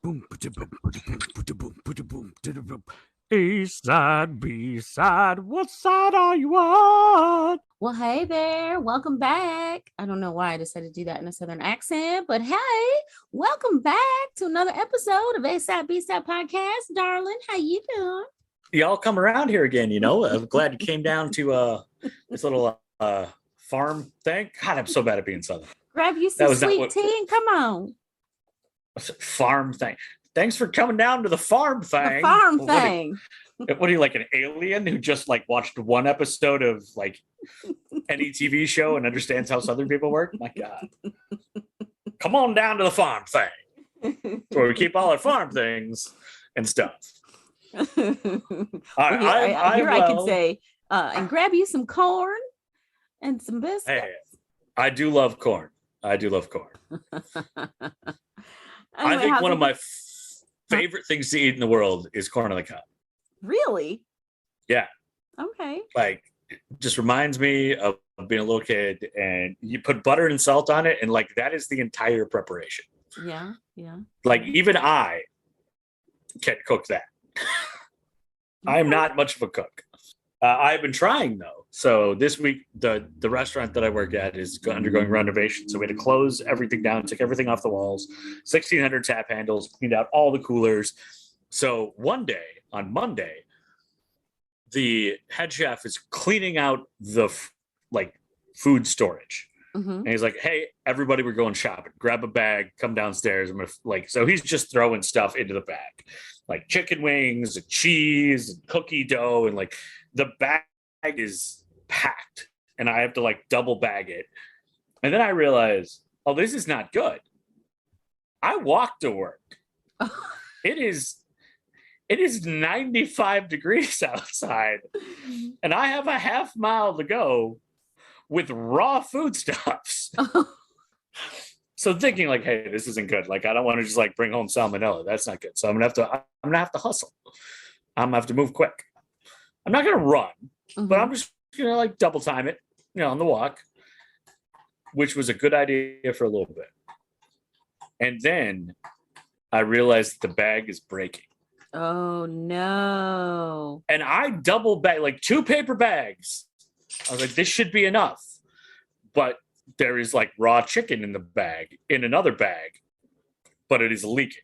A side, B side, what side are you on? Well, hey there, welcome back. I don't know why I decided to do that in a Southern accent, but hey, welcome back to another episode of A Side, B Side podcast. Darling, how you doing? Y'all come around here again, you know. I'm glad you came down to this little farm thing. God, I'm so bad at being Southern. Grab you some sweet tea and come on. Farm thing. Thanks for coming down to the farm thing. The farm thing. What are you, like an alien who just like watched one episode of like any TV show and understands how Southern people work? My God. Come on down to the farm thing. Where we keep all our farm things and stuff. I can say, and grab you some corn and some biscuits. Hey, I do love corn. I think one of my favorite things to eat in the world is corn on the cob. Really? Yeah. Okay. Like, it just reminds me of being a little kid, and you put butter and salt on it, and like that is the entire preparation. Yeah. Like even I can cook that. I am not much of a cook. I've been trying though. So this week, the restaurant that I work at is undergoing renovation. So we had to close everything down, took everything off the walls, 1,600 tap handles, cleaned out all the coolers. So one day on Monday, the head chef is cleaning out the food storage. Mm-hmm. And he's like, hey, everybody, we're going shopping. Grab a bag, come downstairs. I'm gonna so he's just throwing stuff into the bag, like chicken wings and cheese and cookie dough. And like the bag is packed and I have to like double bag it. And then I realize, oh, this is not good. I walk to work. It is 95 degrees outside and I have a half mile to go with raw foodstuffs. So thinking like, hey, this isn't good. Like, I don't want to just like bring home salmonella. That's not good. So I'm gonna have to hustle. I'm gonna have to move quick. I'm not gonna run, but I'm just gonna like double time it, on the walk, which was a good idea for a little bit. And then I realized the bag is breaking. Oh no. And I double bag, like 2 paper bags. I was like, this should be enough. But there is like raw chicken in the bag, in another bag, but it is leaking.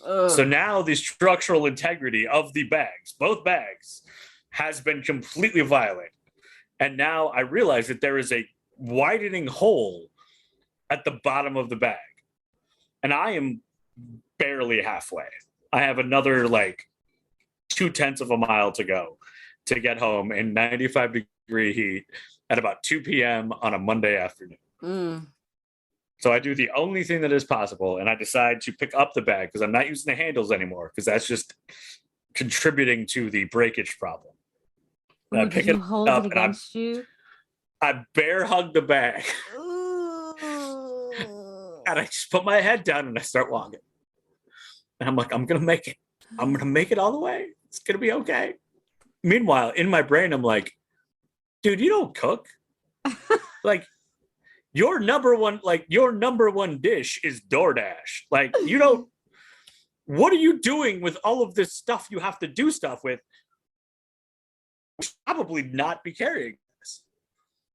Ugh. So now the structural integrity of the bags, both bags, has been completely violated. And now I realize that there is a widening hole at the bottom of the bag. And I am barely halfway. I have another like 0.2 of a mile to go to get home in 95-degree heat at about 2 p.m. on a Monday afternoon. So I do the only thing that is possible, and I decide to pick up the bag because I'm not using the handles anymore because that's just contributing to the breakage problem. Ooh, I pick it up against you? I bear hug the bag. And I just put my head down and I start walking. And I'm like, I'm going to make it. I'm going to make it all the way. It's going to be okay. Meanwhile, in my brain, I'm like, dude, you don't cook. Like, your number one dish is DoorDash. Like, you don't, what are you doing with all of this stuff you have to do stuff with? Probably not be carrying this.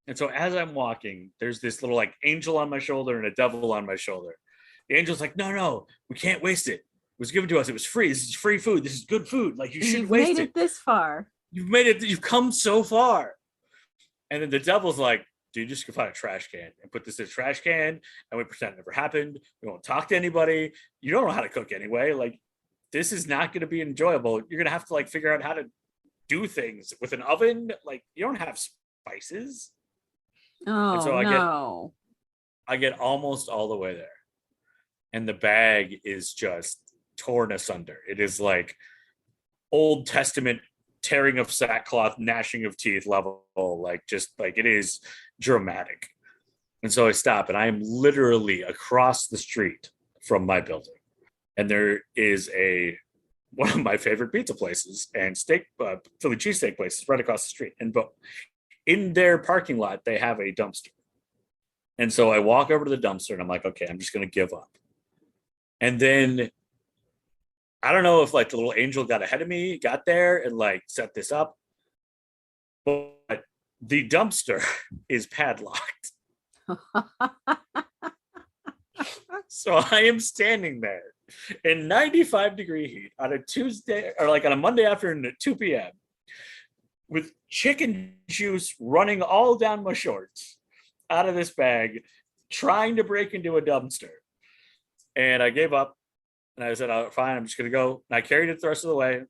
And so as I'm walking, there's this little like angel on my shoulder and a devil on my shoulder. The angel's like, no, we can't waste it. It was given to us. It was free. This is free food. This is good food. Like, you shouldn't waste it. You've made it this far. You've come so far. And then the devil's like, dude, just go find a trash can and put this in a trash can and we pretend it never happened. We won't talk to anybody. You don't know how to cook anyway. Like, this is not going to be enjoyable. You're going to have to like figure out how to do things with an oven. Like, you don't have spices. Oh, and so I get almost all the way there. And the bag is just torn asunder. It is like Old Testament tearing of sackcloth, gnashing of teeth level. Like, just like, it is dramatic. And so I stop, and I am literally across the street from my building. And there is one of my favorite pizza places and Philly cheesesteak places right across the street. And in their parking lot, they have a dumpster. And so I walk over to the dumpster and I'm like, okay, I'm just going to give up. And then I don't know if like the little angel got ahead of me, got there and like set this up, but the dumpster is padlocked. So I am standing there in 95-degree heat on a Tuesday or like on a Monday afternoon at 2 p.m. with chicken juice running all down my shorts out of this bag, trying to break into a dumpster. And I gave up and I said, oh, fine, I'm just going to go. And I carried it the rest of the way.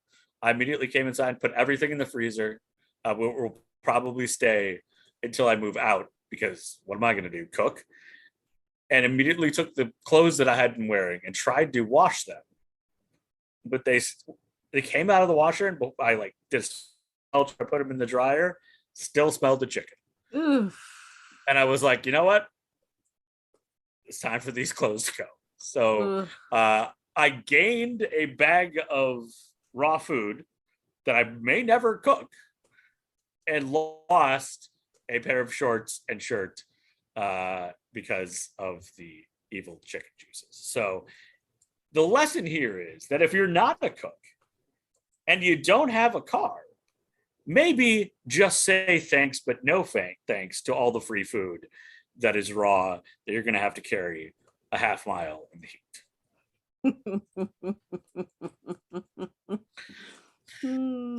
I immediately came inside, put everything in the freezer. We'll probably stay until I move out because what am I going to do? Cook? And immediately took the clothes that I had been wearing and tried to wash them. But they came out of the washer and I like just put them in the dryer, still smelled the chicken. Oof. And I was like, you know what? It's time for these clothes to go. So I gained a bag of raw food that I may never cook and lost a pair of shorts and shirt because of the evil chicken juices. So the lesson here is that if you're not a cook and you don't have a car, maybe just say thanks, but no thanks to all the free food that is raw that you're going to have to carry a half mile in the heat.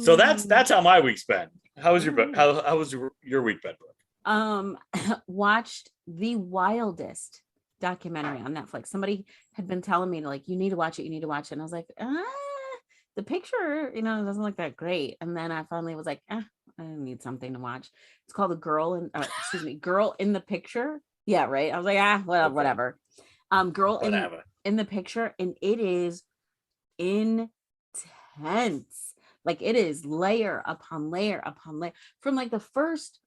So that's how my week's been. How was your week been, Brooke? Watched the wildest documentary on Netflix. Somebody had been telling me like, you need to watch it. And I was like, the picture, doesn't look that great. And then I finally was like, I need something to watch. It's called The Girl in the Picture. Yeah, right. I was like, whatever. Girl in the Picture, and it is intense. Like it is layer upon layer upon layer. From like the first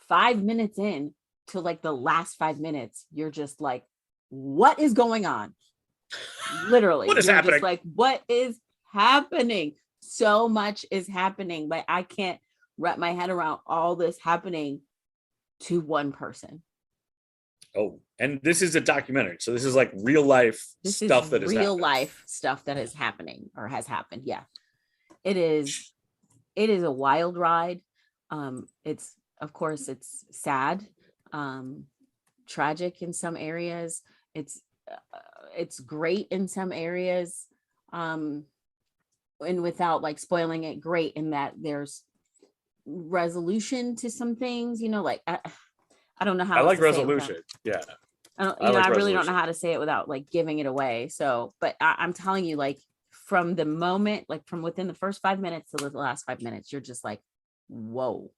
5 minutes in to like the last 5 minutes, you're just like, what is going on? Literally, what is you're happening? Just like, what is happening? So much is happening, but I can't wrap my head around all this happening to one person. Oh, and this is a documentary, so this is like real life stuff that is real life stuff that is happening or has happened. Yeah, it is a wild ride. It's of course it's sad, tragic in some areas. It's great in some areas, and without like spoiling it, great in that there's resolution to some things. Like I don't know how I like resolution. Yeah. I really don't know how to say it without like giving it away. So, but I'm telling you, like from the moment, like from within the first 5 minutes to the last 5 minutes, you're just like, whoa.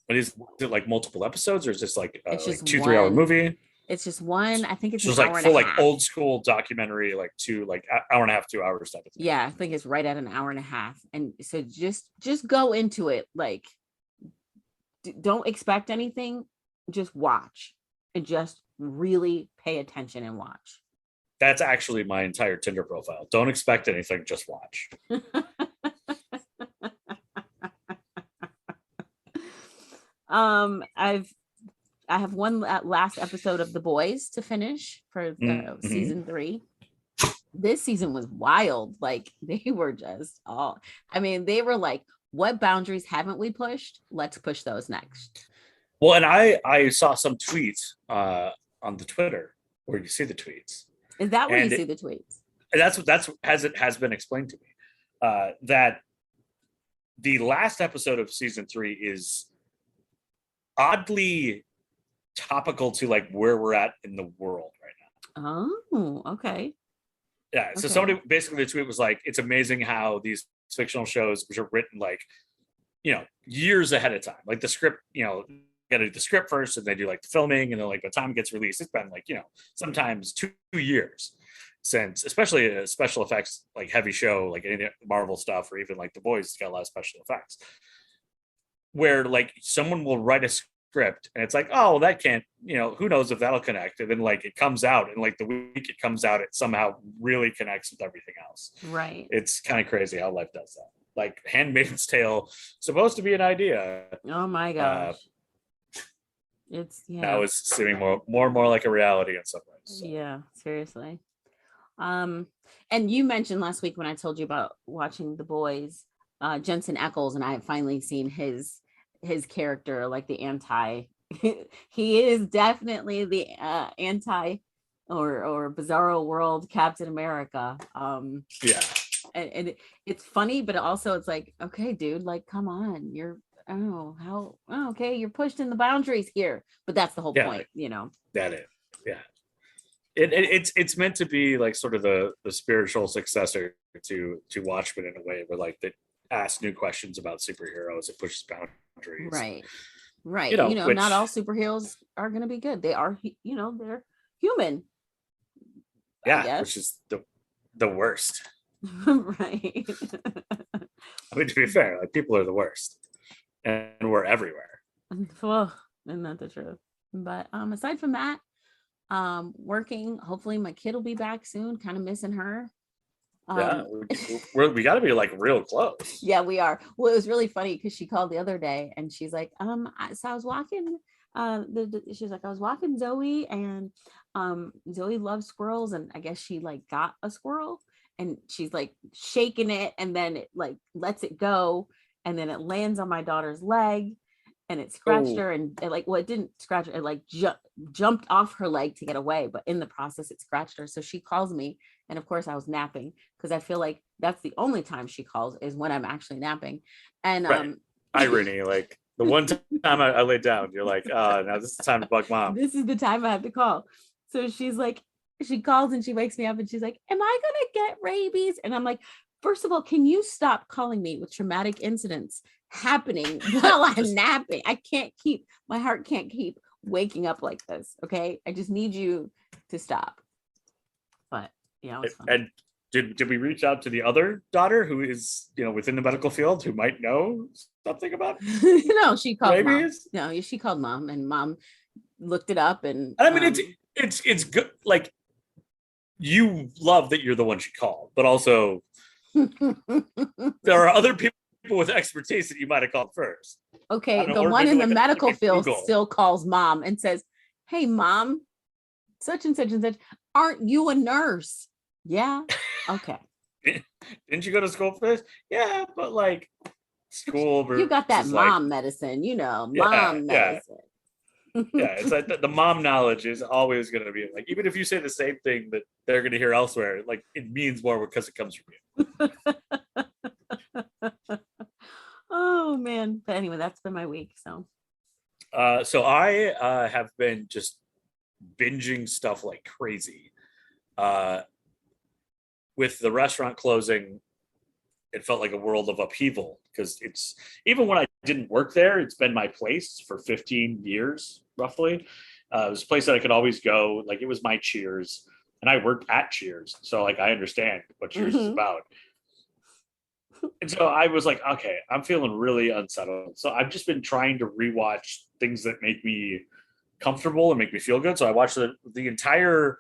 But is it like multiple episodes or is this like it's just like 2-3 hour movie? It's just one. I think it's just an like hour full and a half. Like old school documentary, like hour and a half, 2 hours type of thing. Yeah, I think it's right at an hour and a half. And so just go into it. Like, don't expect anything. Just watch and just really pay attention and watch. That's actually my entire Tinder profile. Don't expect anything, just watch. I have one last episode of The Boys to finish for season 3. This season was wild. Like they were just they were like, what boundaries haven't we pushed? Let's push those next. Well, and I saw some tweets on the Twitter where you see the tweets. Is that where you see the tweets? That's as it has been explained to me, that the last episode of season 3 is oddly topical to like where we're at in the world right now. Oh, okay. Yeah. So somebody basically the tweet was like, it's amazing how these fictional shows, which are written like, years ahead of time, like the script, got to do the script first and they do like the filming, and then like by the time it gets released, it's been like, sometimes 2 years since, especially a special effects, like heavy show, like any Marvel stuff, or even like The Boys got a lot of special effects, where like someone will write a script and it's like, oh, that can't, who knows if that'll connect. And then like it comes out and like the week it comes out, it somehow really connects with everything else. Right. It's kind of crazy how life does that. Like Handmaid's Tale, supposed to be an idea. Oh my gosh. Now it's seeming more and more like a reality in some ways. So. Yeah, seriously. And you mentioned last week when I told you about watching The Boys, Jensen Ackles, and I have finally seen his character, like the anti. He is definitely the anti or bizarro world Captain America. Yeah. And it's funny, but also it's like, okay, dude, like, come on, okay, you're pushed in the boundaries here, but that's the whole point, That is, yeah. It's meant to be like sort of the spiritual successor to Watchmen in a way, where like that asks new questions about superheroes, it pushes boundaries, right. which, not all superheroes are going to be good. They are, they're human, which is the worst. Right. I mean, to be fair, like, people are the worst, and we're everywhere. Well, and not the truth. But aside from that, working. Hopefully, my kid will be back soon. Kind of missing her. We got to be like real close. Yeah, we are. Well, it was really funny because she called the other day and she's like, so I was walking. She's like, I was walking Zoe, and Zoe loves squirrels, and I guess she like got a squirrel. And she's like shaking it, and then it like lets it go, and then it lands on my daughter's leg, and it scratched her, and it didn't scratch her, it like jumped off her leg to get away, but in the process it scratched her. So she calls me, and of course I was napping, because I feel like that's the only time she calls is when I'm actually napping. And right. Irony, like the one time I laid down, you're like, now this is the time to bug mom. This is the time I have to call. So she's like, she calls and she wakes me up and she's like, am I gonna get rabies? And I'm like, first of all, can you stop calling me with traumatic incidents happening while I'm napping? My heart can't keep waking up like this. Okay. I just need you to stop. But yeah, it was fun. And did we reach out to the other daughter who is, within the medical field, who might know something about No, she called rabies? Mom. No, she called Mom, and Mom looked it up. And I mean, it's good. Like, you love that you're the one she called, but also there are other people with expertise that you might have called first. Okay, the one in the medical field still calls Mom and says, hey, Mom, such and such and such, aren't you a nurse? Yeah. Okay. Didn't you go to school for this? Yeah, but like school. You got that mom medicine, mom medicine. Yeah, it's like the mom knowledge is always going to be like, even if you say the same thing that they're going to hear elsewhere, like it means more because it comes from you. Oh man. But anyway, that's been my week. So I have been just binging stuff like crazy. With the restaurant closing, it felt like a world of upheaval, because it's, even when I didn't work there, it's been my place for 15 years, roughly. It was a place that I could always go. Like, it was my Cheers, and I worked at Cheers. So like, I understand what Cheers is about. And so I was like, okay, I'm feeling really unsettled. So I've just been trying to rewatch things that make me comfortable and make me feel good. So I watched the entire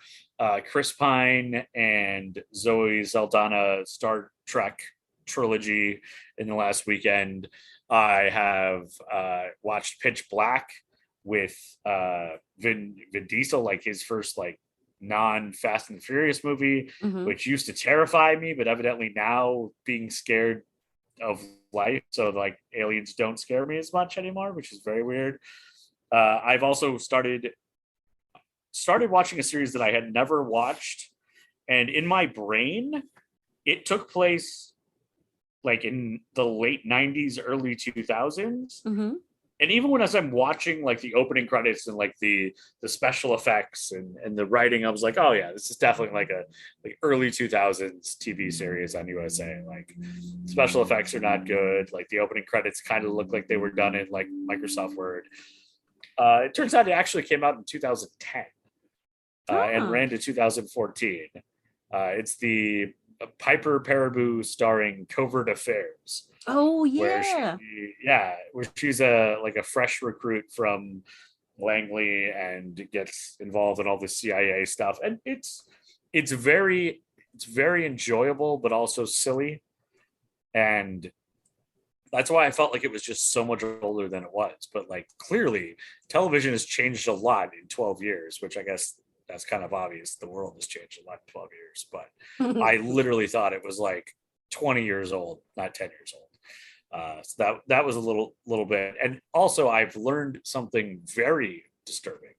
Chris Pine and Zoe Saldana Star Trek trilogy in the last weekend. I have watched Pitch Black with Vin Diesel, like his first like non-Fast and Furious movie, which used to terrify me, but evidently now being scared of life, so like aliens don't scare me as much anymore, which is very weird. I've also started watching a series that I had never watched, and in my brain it took place like in the late 90s, early 2000s. And even when, as I'm watching like the opening credits and like the special effects and the writing, I was like, oh yeah, this is definitely like a early 2000s TV series on USA. Like, special effects are not good. Like, the opening credits kind of look like they were done in like Microsoft Word. It turns out it actually came out in 2010 and ran to 2014. It's the Piper Perabo starring Covert Affairs. Oh yeah, where she's a fresh recruit from Langley and gets involved in all the CIA stuff, and it's very enjoyable, but also silly, and that's why I felt like it was just so much older than it was. But like, clearly television has changed a lot in 12 years, which I guess that's kind of obvious. The world has changed in like 12 years, but I literally thought it was like 20 years old, not 10 years old. So that was a little bit. And also I've learned something very disturbing.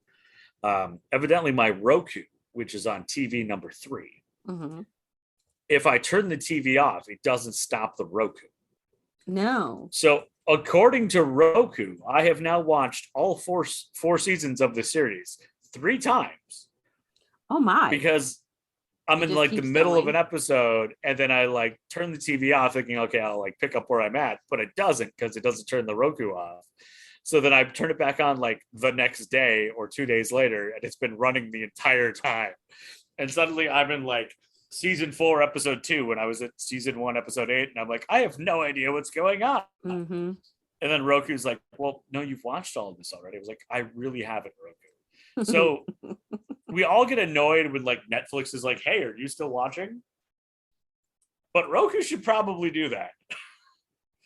Evidently my Roku, which is on TV number 3, if I turn the TV off, it doesn't stop the Roku. No. So according to Roku, I have now watched all four seasons of the series 3 times. Oh my. Because I'm in like the middle of an episode, and then I like turn the TV off thinking, okay, I'll like pick up where I'm at, but it doesn't, because it doesn't turn the Roku off. So then I turn it back on like the next day or 2 days later, and it's been running the entire time. And suddenly I'm in like season 4, episode 2, when I was at season 1, episode 8, and I'm like, I have no idea what's going on. And then Roku's like, well, no, you've watched all of this already. I was like, I really haven't, Roku. So we all get annoyed when like Netflix is like, hey, are you still watching? But Roku should probably do that.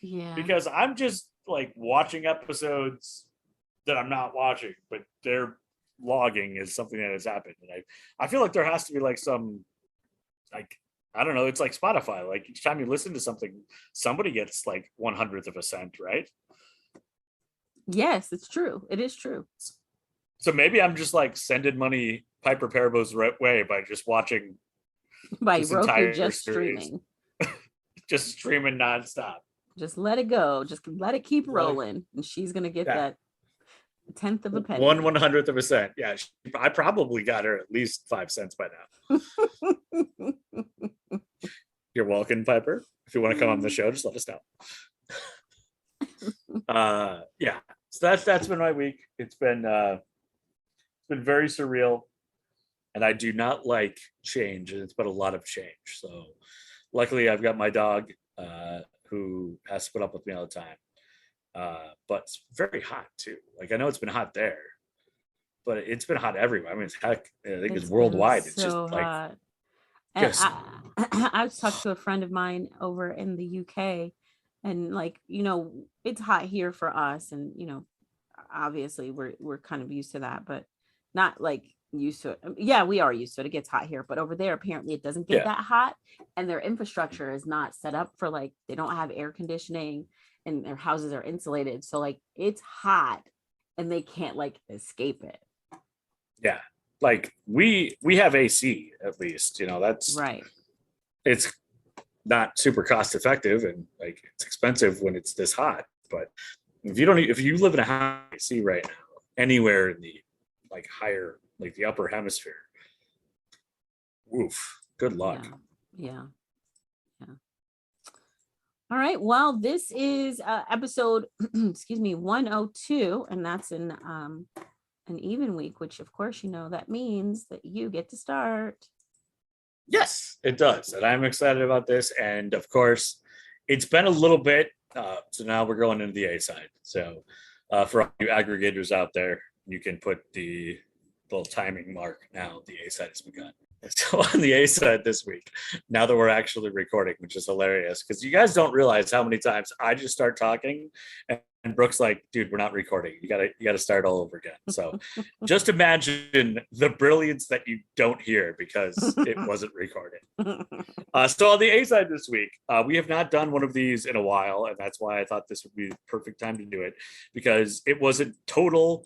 Yeah. Because I'm just like watching episodes that I'm not watching, but their logging is something that has happened. And I feel like there has to be like some, like, I don't know, it's like Spotify. Like each time you listen to something, somebody gets like 1/100th of a cent, right? Yes, it's true. It is true. So maybe I'm just like sending money Piper Parabo's way by just watching by this Roku, entire just series. streaming. Just streaming nonstop. Just let it go. Just let it keep rolling. And she's going to get that 1/10 of a penny. 1/100th of a cent. Yeah. I probably got her at least 5 cents by now. You're welcome, Piper. If you want to come on the show, just let us know. Yeah. So that's been my week. It's been very surreal. And I do not like change. And it's been a lot of change. So luckily I've got my dog who has to put up with me all the time. But it's very hot too. Like I know it's been hot there, but it's been hot everywhere. I mean, I think it's worldwide. It's just hot. like I talked to a friend of mine over in the UK, and like, you know, it's hot here for us, and you know, obviously we're kind of used to that, but not like used to it. Yeah, we are used to it. It gets hot here, but over there apparently it doesn't get that hot, and their infrastructure is not set up for, like, they don't have air conditioning and their houses are insulated, so like it's hot and they can't like escape it. Yeah, like we have AC at least, you know. That's right. It's not super cost effective, and like it's expensive when it's this hot. But if you live in a high AC right now, anywhere in the like higher, like the upper hemisphere, woof, good luck. Yeah. All right. Well, this is episode, 102, and that's in an even week, which of course, you know, that means that you get to start. Yes, it does. And I'm excited about this. And of course, it's been a little bit. So now we're going into the A side. So for all you aggregators out there, you can put the little timing mark now. The A side has begun. So on the A side this week, now that we're actually recording, which is hilarious, because you guys don't realize how many times I just start talking and Brooke's like, dude, we're not recording. You gotta start all over again. So just imagine the brilliance that you don't hear because it wasn't recorded. So on the A side this week, we have not done one of these in a while, and that's why I thought this would be the perfect time to do it, because it was a total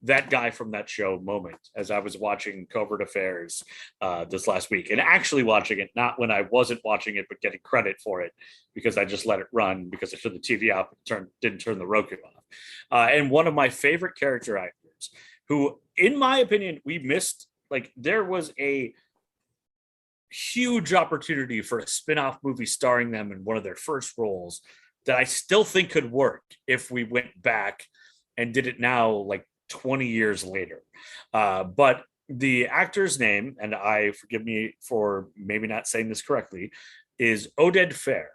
that guy from that show moment as I was watching Covert Affairs this last week, and actually watching it, not when I wasn't watching it, but getting credit for it because I just let it run because I turned the TV off and didn't turn the Roku off. And one of my favorite character actors who, in my opinion, we missed, like there was a huge opportunity for a spin-off movie starring them in one of their first roles that I still think could work if we went back and did it now, like 20 years later. But the actor's name, and forgive me for maybe not saying this correctly, is Oded Fehr.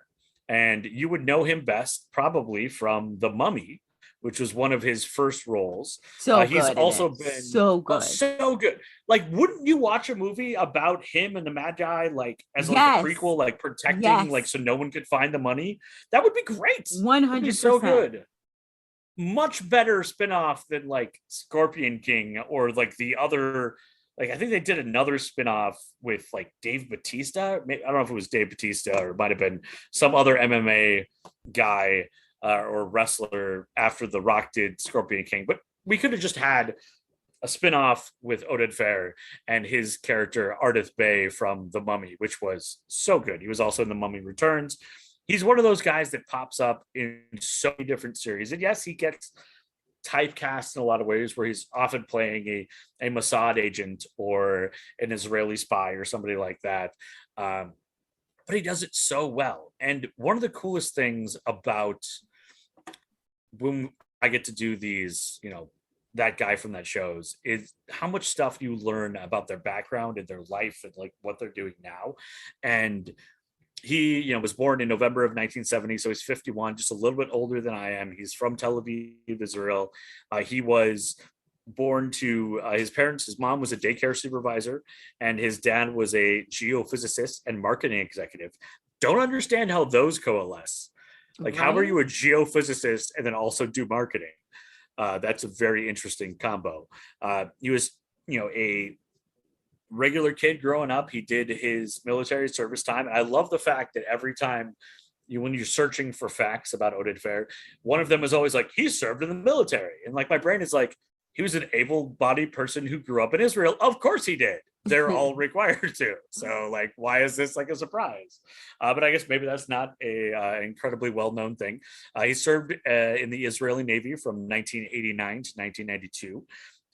And you would know him best probably from The Mummy, which was one of his first roles. So he's also been so good. So good. Like, wouldn't you watch a movie about him and the Magi, like as like a prequel, like protecting, like so no one could find the money? That would be great. 100%. So good. Much better spinoff than like Scorpion King or like the other like I think they did another spinoff with like Dave Batista. I don't know if it was Dave Batista or it might have been some other MMA guy or wrestler after The Rock did Scorpion King. But we could have just had a spinoff with Oded Fehr and his character Ardith Bey from The Mummy, which was so good. He was also in The Mummy Returns. He's one of those guys that pops up in so many different series. And yes, he gets typecast in a lot of ways where he's often playing a Mossad agent or an Israeli spy or somebody like that. But he does it so well. And one of the coolest things about when I get to do these, that guy from that shows is how much stuff you learn about their background and their life and like what they're doing now. And he, was born in November of 1970, so he's 51, just a little bit older than I am. He's from Tel Aviv, Israel. He was born to his parents. His mom was a daycare supervisor, and his dad was a geophysicist and marketing executive. Don't understand how those coalesce. Like, how are you a geophysicist and then also do marketing? That's a very interesting combo. He was, a regular kid growing up. He did his military service time. And I love the fact that every time when you're searching for facts about Oded Fehr, one of them is always like, he served in the military. And like, my brain is like, he was an able-bodied person who grew up in Israel. Of course he did. They're all required to. So like, why is this like a surprise? But I guess maybe that's not a incredibly well-known thing. He served in the Israeli Navy from 1989 to 1992.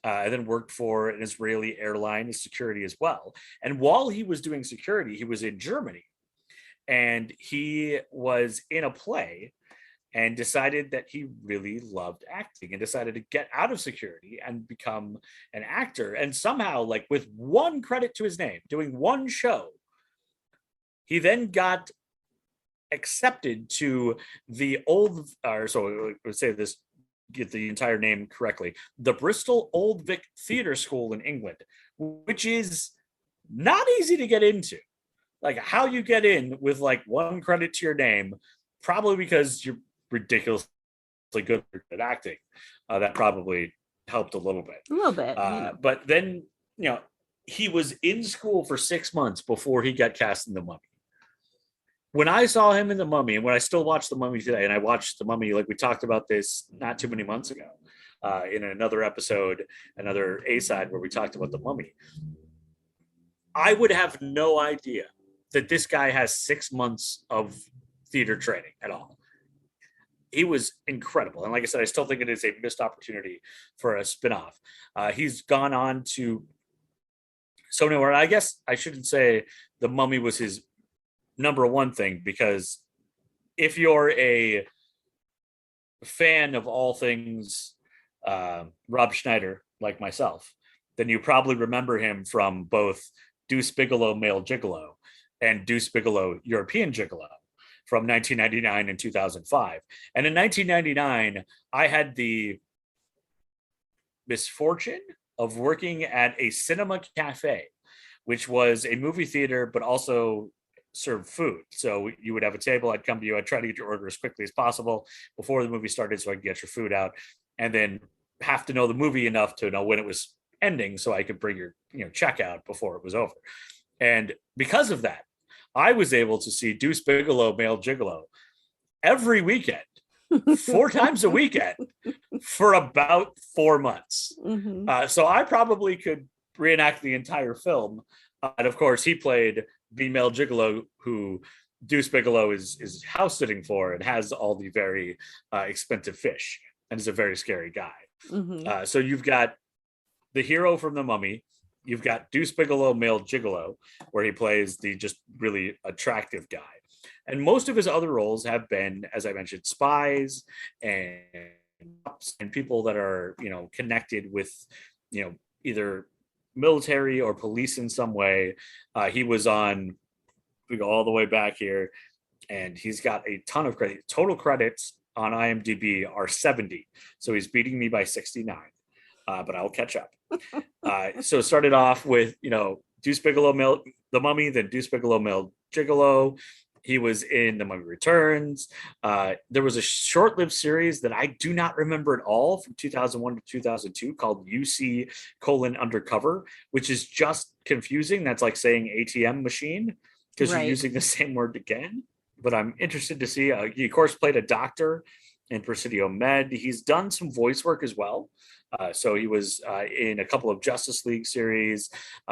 And then worked for an Israeli airline security as well. And while he was doing security, he was in Germany. And he was in a play and decided that he really loved acting and decided to get out of security and become an actor. And somehow, like with one credit to his name, doing one show, he then got accepted to the let's say this, get the entire name correctly, the Bristol Old Vic Theatre School in England, which is not easy to get into. Like how you get in with like one credit to your name, probably because you're ridiculously good at acting. That probably helped a little bit. A little bit. But then, he was in school for 6 months before he got cast in The Mummy. When I saw him in The Mummy, and when I still watch The Mummy today, and I watched The Mummy, like we talked about this not too many months ago, in another episode, another A-side where we talked about The Mummy, I would have no idea that this guy has 6 months of theater training at all. He was incredible. And like I said, I still think it is a missed opportunity for a spinoff. He's gone on to so nowhere. I guess I shouldn't say The Mummy was his number one thing, because if you're a fan of all things Rob Schneider, like myself, then you probably remember him from both Deuce Bigalow Male Gigolo and Deuce Bigalow European Gigolo from 1999 and 2005. And in 1999, I had the misfortune of working at a cinema cafe, which was a movie theater, but also serve food. So you would have a table, I'd come to you, I'd try to get your order as quickly as possible before the movie started so I could get your food out, and then have to know the movie enough to know when it was ending so I could bring your check out before it was over. And because of that, I was able to see Deuce Bigalow Male Gigolo every weekend, 4 times a weekend for about 4 months. So I probably could reenact the entire film. And of course, he played the male gigolo who Deuce Bigalow is house sitting for and has all the very expensive fish and is a very scary guy. So you've got the hero from The Mummy. You've got Deuce Bigalow Male Gigolo, where he plays the just really attractive guy. And most of his other roles have been, as I mentioned, spies and people that are, connected with, either military or police in some way. He was on, we go all the way back here, and he's got a ton of credit. Total credits on IMDb are 70. So he's beating me by 69. But I'll catch up. So it started off with, Deuce Bigalow Male, The Mummy, then Deuce Bigalow Male Gigolo. He was in The Mummy Returns. There was a short-lived series that I do not remember at all from 2001 to 2002 called UC Undercover, which is just confusing. That's like saying ATM machine because you're using the same word again. But I'm interested to see. He, of course, played a doctor in Presidio Med. He's done some voice work as well. So he was in a couple of Justice League series.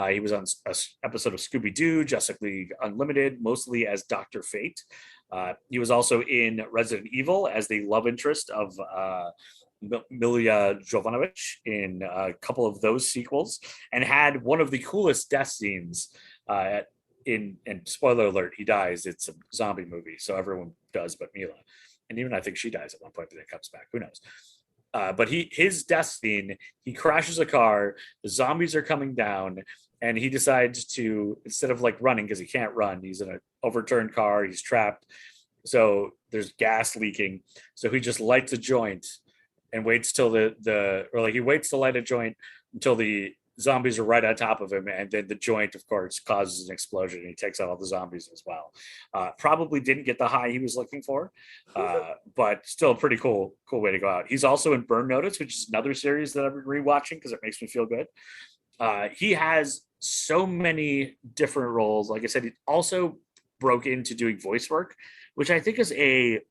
He was on an episode of Scooby-Doo, Justice League Unlimited, mostly as Dr. Fate. He was also in Resident Evil as the love interest of Milia Jovanovic in a couple of those sequels, and had one of the coolest death scenes and spoiler alert, he dies. It's a zombie movie, so everyone does but Mila. And even I think she dies at one point, but then comes back. Who knows? But his death scene, he crashes a car, the zombies are coming down, and he decides to, instead of like running, because he can't run, he's in an overturned car, he's trapped. So there's gas leaking. So he just lights a joint and waits till he waits to light a joint until the zombies are right on top of him, and then the joint, of course, causes an explosion, and he takes out all the zombies as well. Probably didn't get the high he was looking for, but still a pretty cool way to go out. He's also in Burn Notice, which is another series that I've been rewatching because it makes me feel good. He has so many different roles. Like I said, he also broke into doing voice work, which I think is a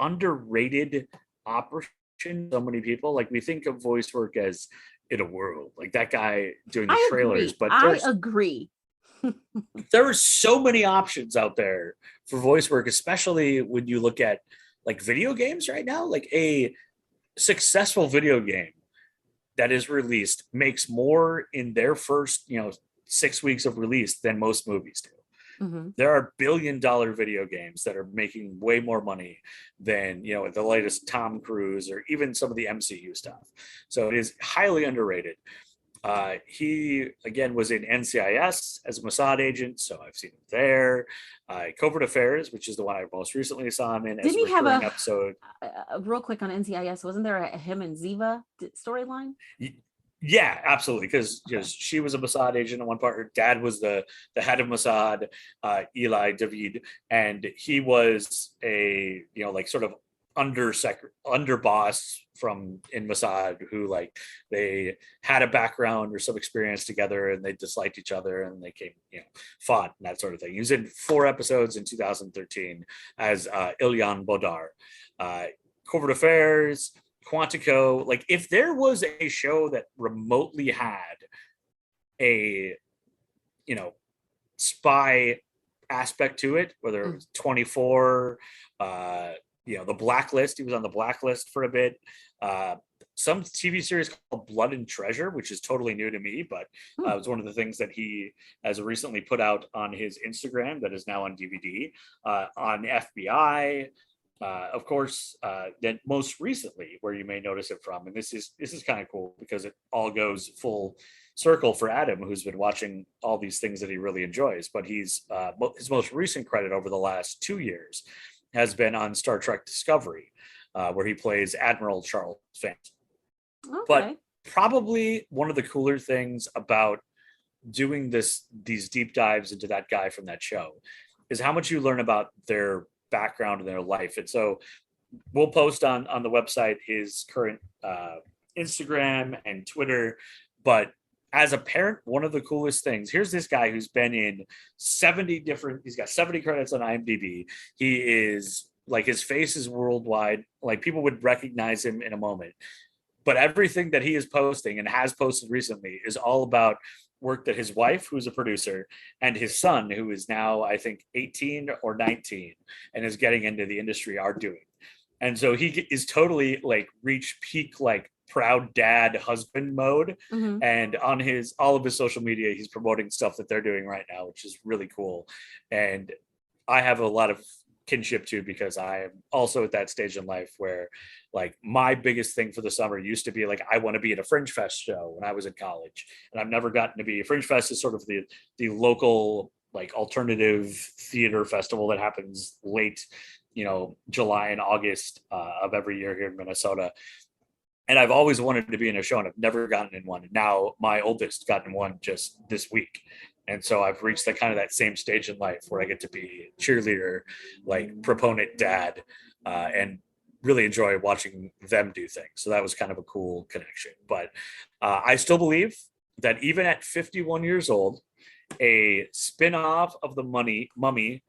underrated option. So many people, like, we think of voice work as In a World, like that guy doing the trailers. But I agree. There are so many options out there for voice work, especially when you look at like video games right now. Like a successful video game that is released makes more in their first 6 weeks of release than most movies do. There are billion-dollar video games that are making way more money than the latest Tom Cruise or even some of the MCU stuff. So it is highly underrated. He again was in NCIS as a Mossad agent, so I've seen him there. Covert Affairs, which is the one I most recently saw him in. Didn't he have a episode? Real quick on NCIS, wasn't there a him and Ziva storyline? Yeah, absolutely. Because she was a Mossad agent in one part. Her dad was the head of Mossad, Eli David, and he was a sort of underboss in Mossad who they had a background or some experience together, and they disliked each other, and they fought and that sort of thing. He was in 4 episodes in 2013 as Ilyan Bodar. Covert Affairs, Quantico. Like, if there was a show that remotely had a spy aspect to it, whether it was 24, the Blacklist, he was on the Blacklist for a bit, some TV series called Blood and Treasure, which is totally new to me, but it was one of the things that he has recently put out on his Instagram that is now on DVD, on FBI. Of course, then most recently, where you may notice it from, and this is kind of cool because it all goes full circle for Adam, who's been watching all these things that he really enjoys. But he's his most recent credit over the last 2 years has been on Star Trek Discovery, where he plays Admiral Charles Vance. Okay. But probably one of the cooler things about doing these deep dives into that guy from that show is how much you learn about their background in their life. And so we'll post on the website his current Instagram and Twitter. But as a parent, one of the coolest things, here's this guy who's been in he's got 70 credits on IMDb. He is his face is worldwide. Like, people would recognize him in a moment. But everything that he is posting and has posted recently is all about work that his wife, who's a producer, and his son, who is now, I think, 18 or 19 and is getting into the industry, are doing. And so he is totally reached peak proud dad husband mode. And on all of his social media, he's promoting stuff that they're doing right now, which is really cool. And I have a lot of kinship to, because I am also at that stage in life where my biggest thing for the summer used to be I want to be at a Fringe Fest show when I was in college, and I've never gotten to be. Fringe Fest is sort of the local alternative theater festival that happens late July and August of every year here in Minnesota. And I've always wanted to be in a show, and I've never gotten in one. Now my oldest got in one just this week, And so I've reached that kind of that same stage in life where I get to be cheerleader, like proponent dad, and really enjoy watching them do things. So that was kind of a cool connection. But I still believe that even at 51 years old, a spin-off of the Mummy,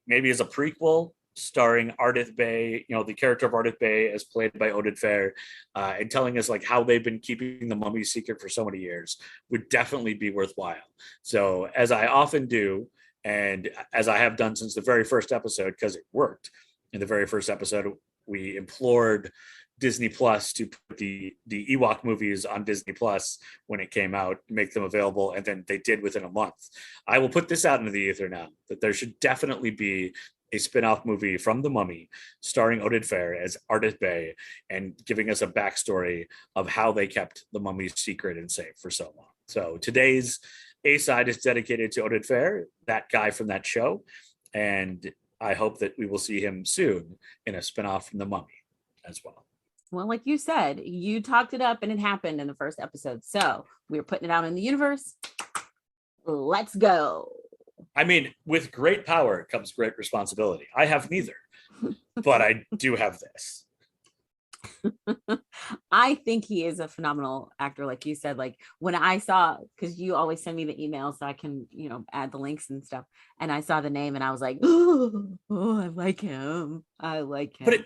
maybe as a prequel starring Ardith Bay, the character of Ardith Bay as played by Oded Fehr, and telling us like how they've been keeping the mummy secret for so many years would definitely be worthwhile. So as I often do, and as I have done since the very first episode, because it worked in the very first episode, we implored Disney Plus to put the Ewok movies on Disney Plus when it came out, make them available, and then they did within a month. I will put this out into the ether now, that there should definitely be a spin-off movie from The Mummy starring Oded Fehr as Ardith Bay and giving us a backstory of how they kept the mummy's secret and safe for so long. So today's A-side is dedicated to Oded Fehr, that guy from that show, and I hope that we will see him soon in a spin-off from The Mummy as well. Well, like you said, you talked it up and it happened in the first episode. So we're putting it out in the universe. Let's go. I mean, with great power comes great responsibility. I have neither, but I do have this. I think he is a phenomenal actor. Like you said, like when I saw, because you always send me the email so I can, add the links and stuff. And I saw the name and I was like, oh, I like him. I like him. But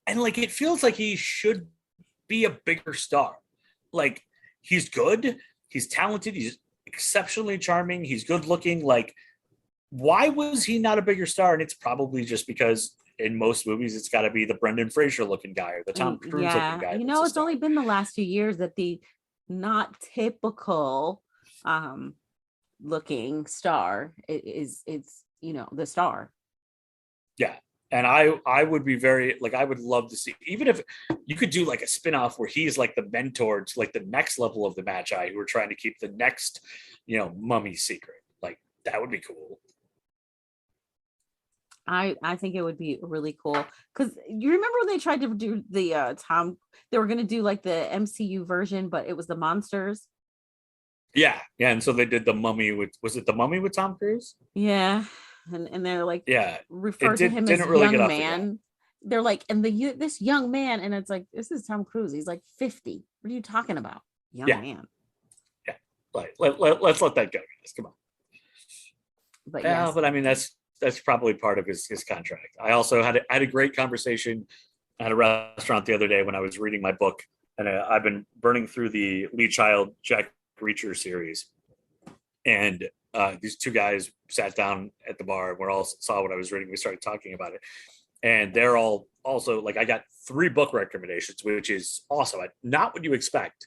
it feels like he should be a bigger star. Like, he's good. He's talented. He's exceptionally charming. He's good looking. Like, why was he not a bigger star? And it's probably just because in most movies, it's got to be the Brendan Fraser looking guy or the Tom Cruise looking guy. It's only been the last few years that the not typical looking star is the star. Yeah. And I would be I would love to see, even if you could do like a spinoff where he's like the mentor to like the next level of the Magi who are trying to keep the next, mummy secret. Like, that would be cool. I think it would be really cool because you remember when they tried to do the they were going to do like the MCU version, but it was the monsters. Yeah. And so they did the Mummy was it the Mummy with Tom Cruise? Yeah. And they're like, refer to him as really young man. They're like, and this young man, and it's like, this is Tom Cruise. He's like 50. What are you talking about, young man? Yeah, like let's let that go, guys. Come on. But I mean that's probably part of his contract. I also had a great conversation at a restaurant the other day when I was reading my book, and I've been burning through the Lee Child Jack Reacher series, and these two guys sat down at the bar and we all saw what I was reading. We started talking about it, and they're all also like, I got 3 book recommendations, which is awesome. Not what you expect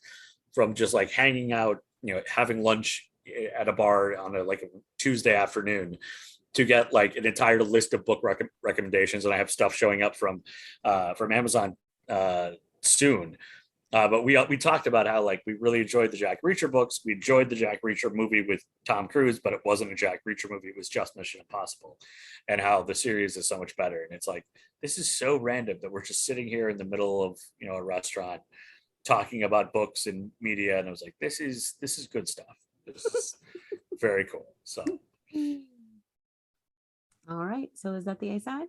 from just like hanging out, having lunch at a bar on a Tuesday afternoon, to get like an entire list of book recommendations. And I have stuff showing up from Amazon soon. But we talked about how like we really enjoyed the Jack Reacher books. We enjoyed the Jack Reacher movie with Tom Cruise, but it wasn't a Jack Reacher movie. It was just Mission Impossible, and how the series is so much better. And it's like, this is so random that we're just sitting here in the middle of a restaurant talking about books and media. And I was like, this is good stuff. This is very cool. So. All right. So is that the A side?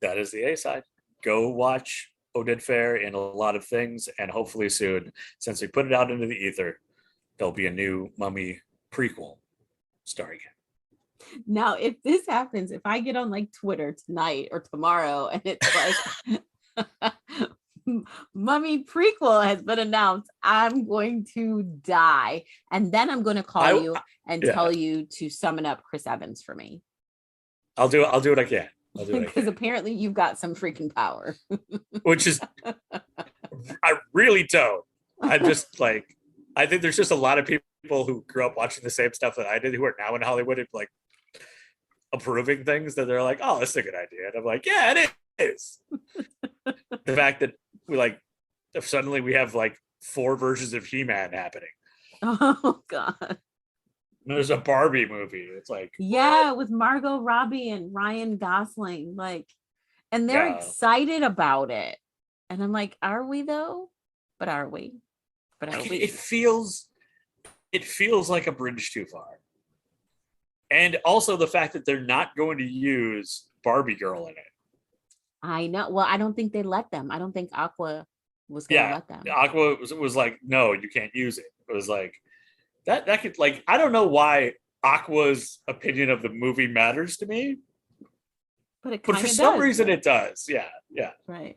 That is the A side. Go watch Oded Fehr in a lot of things, and hopefully soon, since we put it out into the ether, there'll be a new Mummy prequel starring him. Now, if this happens, if I get on like Twitter tonight or tomorrow and it's like Mummy prequel has been announced, I'm going to die, and then I'm going to call you and tell you to summon up Chris Evans for me. I'll do what I can. Because apparently you've got some freaking power. Which is, I really don't. I'm just like, I think there's just a lot of people who grew up watching the same stuff that I did who are now in Hollywood and like approving things that they're like, oh, that's a good idea. And I'm like, yeah, it is. The fact that suddenly we have like 4 versions of He-Man happening. Oh, God. There's a Barbie movie. It's like, what? With Margot Robbie and Ryan Gosling, and they're excited about it. And I'm like, are we though? But are we? It feels like a bridge too far. And also the fact that they're not going to use Barbie Girl in it. I know. Well, I don't think they let them. I don't think Aqua was going to let them. Aqua was like, no, you can't use it. It was like that could, like, I don't know why Aqua's opinion of the movie matters to me, but for some reason it does. Yeah. Right.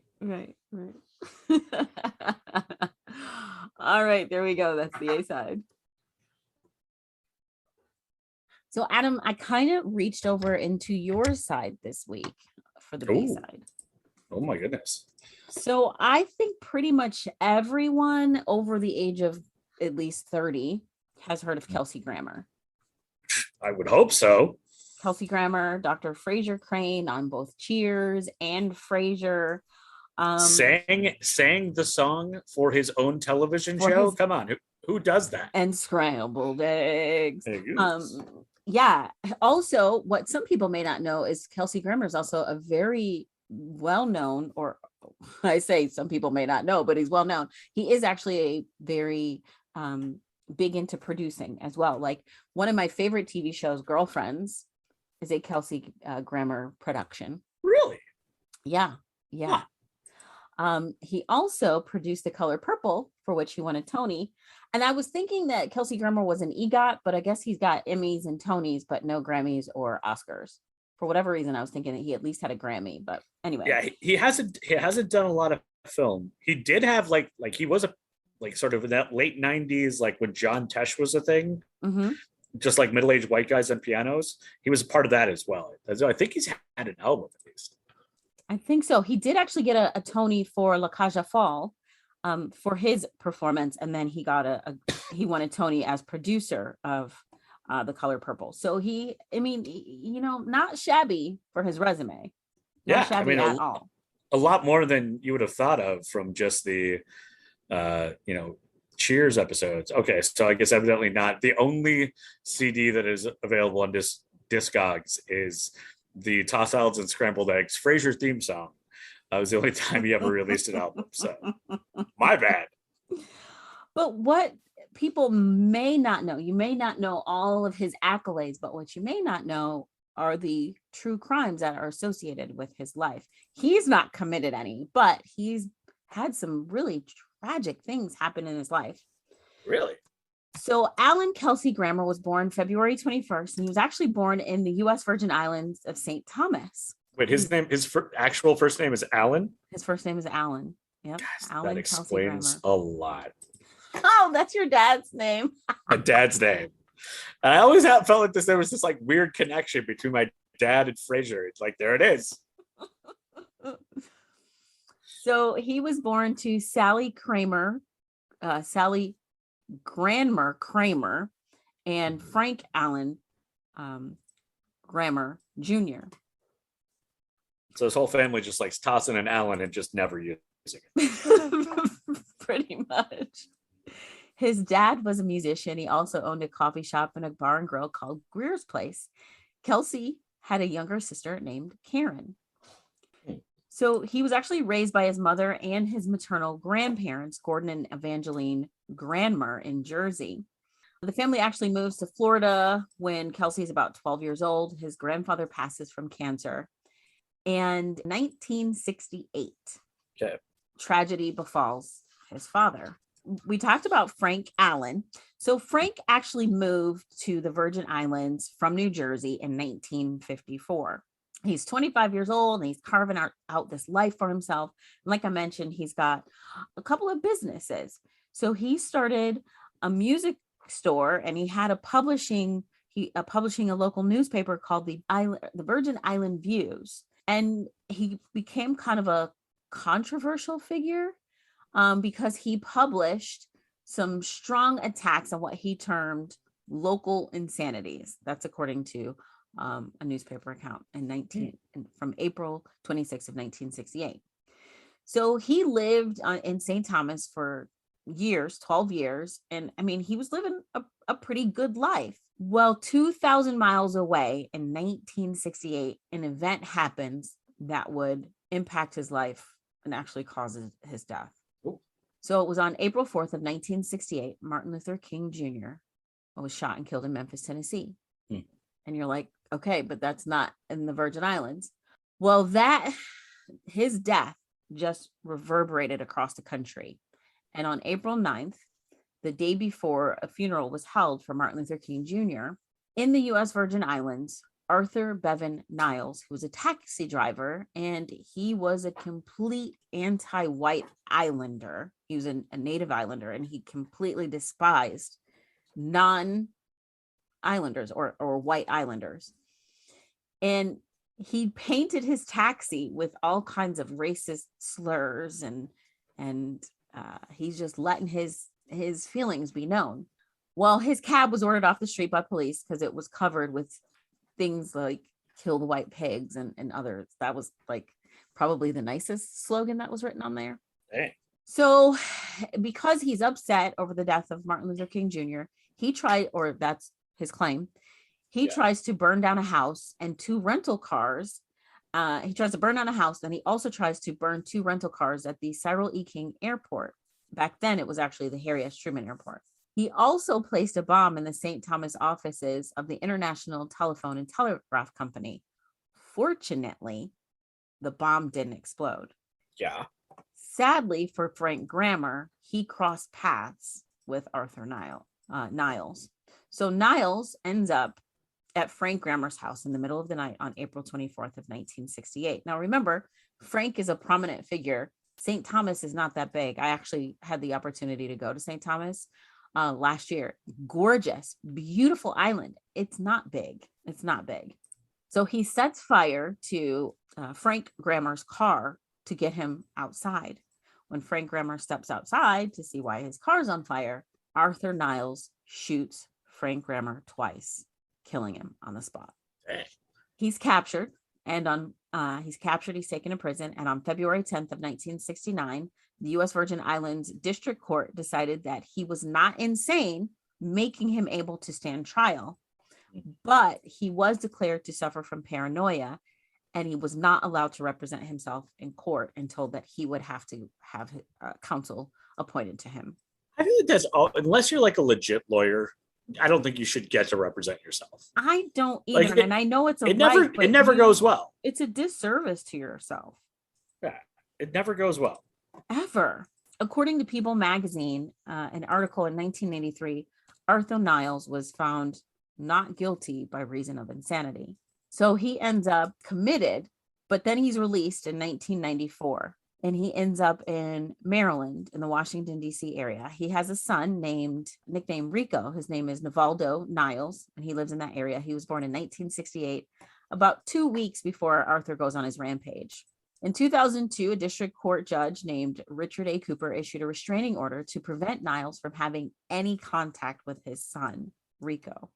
All right, there we go. That's the A side. So Adam, I kind of reached over into your side this week for the B side. Oh my goodness. So I think pretty much everyone over the age of at least 30 has heard of Kelsey Grammar. I would hope so. Kelsey Grammar, Dr. Fraiser Crane on both Cheers and Frasier. Sang the song for his own television show. Come on, who does that? And scrambled eggs. Yeah. Also, what some people may not know is Kelsey Grammer is also a very well-known, or I say some people may not know, but he's well-known. He is actually a very big into producing as well. Like one of my favorite TV shows, Girlfriends, is a Kelsey Grammer production. Really? Yeah. He also produced The Color Purple, for which he won a Tony. And I was thinking that Kelsey Grammer was an EGOT, but I guess he's got Emmys and Tonys, but no Grammys or Oscars. For whatever reason, I was thinking that he at least had a Grammy. But anyway, yeah, he hasn't done a lot of film. He did have like he was a sort of in that late 90s, like when John Tesh was a thing, just like middle-aged white guys on pianos. He was a part of that as well. I think he's had an album at least. I think so. He did actually get a Tony for La Cage aux Folles for his performance, and then he got he won a Tony as producer of The Color Purple. So not shabby for his resume. Not shabby at all. A lot more than you would have thought of from just the Cheers episodes. Okay, so I guess evidently not. The only CD that is available on Discogs is the Tossed Salads and Scrambled Eggs Frasier theme song. That was the only time he ever released an album. So my bad. But what people may not know, you may not know all of his accolades, but what you may not know are the true crimes that are associated with his life. He's not committed any, but he's had some really tragic things happen in his life. Really? So Alan Kelsey Grammar was born February 21st, and he was actually born in the U.S. Virgin Islands of St. Thomas. Wait, his actual first name is Alan? His first name is Alan. Yep. Gosh, Alan that explains a lot. Oh, that's your dad's name. My dad's name. And I always felt like there was this like weird connection between my dad and Frasier. It's like, there it is. So he was born to Sally Granmer Kramer, and Frank Allen Grammar Jr. So his whole family just likes tossing an Allen and just never using it. Pretty much. His dad was a musician. He also owned a coffee shop and a bar and grill called Greer's Place. Kelsey had a younger sister named Karen. So he was actually raised by his mother and his maternal grandparents, Gordon and Evangeline Granmer in Jersey. The family actually moves to Florida when Kelsey is about 12 years old. His grandfather passes from cancer. And 1968, tragedy befalls his father. We talked about Frank Allen. So Frank actually moved to the Virgin Islands from New Jersey in 1954. He's 25 years old and he's carving out this life for himself. And like I mentioned, he's got a couple of businesses. So he started a music store, and he had a publishing a local newspaper called the Virgin Island Views. And he became kind of a controversial figure because he published some strong attacks on what he termed local insanities. That's according to a newspaper account from April 26th of 1968. So he lived in St. Thomas for years, 12 years. And I mean, he was living a pretty good life. Well, 2,000 miles away in 1968, an event happens that would impact his life and actually causes his death. Ooh. So it was on April 4th of 1968, Martin Luther King Jr. was shot and killed in Memphis, Tennessee. And you're like, okay, but that's not in the Virgin Islands. Well, his death just reverberated across the country. And on April 9th, the day before a funeral was held for Martin Luther King Jr. in the U.S. Virgin Islands, Arthur Bevan Niles, who was a taxi driver, and he was a complete anti-white islander. He was a native islander, and he completely despised non-islanders or white islanders. And he painted his taxi with all kinds of racist slurs, and he's just letting his feelings be known. Well, his cab was ordered off the street by police because it was covered with things like "kill the white pigs" and others. That was like probably the nicest slogan that was written on there. Dang. So because he's upset over the death of Martin Luther King Jr., he tried, or that's his claim, he tries to burn down a house and 2 rental cars. He tries to burn down a house, and he also tries to burn 2 rental cars at the Cyril E. King Airport. Back then, it was actually the Harry S. Truman Airport. He also placed a bomb in the St. Thomas offices of the International Telephone and Telegraph Company. Fortunately, the bomb didn't explode. Yeah. Sadly for Frank Grammar, he crossed paths with Arthur Niles. So Niles ends up at Frank Grammar's house in the middle of the night on April 24th of 1968. Now, remember, Frank is a prominent figure. St. Thomas is not that big. I actually had the opportunity to go to St. Thomas last year. Gorgeous, beautiful island. It's not big. It's not big. So he sets fire to Frank Grammar's car to get him outside. When Frank Grammar steps outside to see why his car's on fire, Arthur Niles shoots Frank Grammar twice, killing him on the spot. He's captured, and he's taken to prison, and on February 10th of 1969, the U.S. Virgin Islands District Court decided that he was not insane, making him able to stand trial, but he was declared to suffer from paranoia, and he was not allowed to represent himself in court and told that he would have to have counsel appointed to him. I think that's all, unless you're like a legit lawyer, I don't think you should get to represent yourself. I don't either, and I know it never goes well. It's a disservice to yourself. Yeah, it never goes well. Ever. According to People magazine, an article in 1983, Arthur Niles was found not guilty by reason of insanity. So he ends up committed, but then he's released in 1994. And he ends up in Maryland in the Washington, D.C. area. He has a son nicknamed Rico. His name is Nivaldo Niles, and he lives in that area. He was born in 1968, about 2 weeks before Arthur goes on his rampage. In 2002, a district court judge named Richard A. Cooper issued a restraining order to prevent Niles from having any contact with his son, Rico.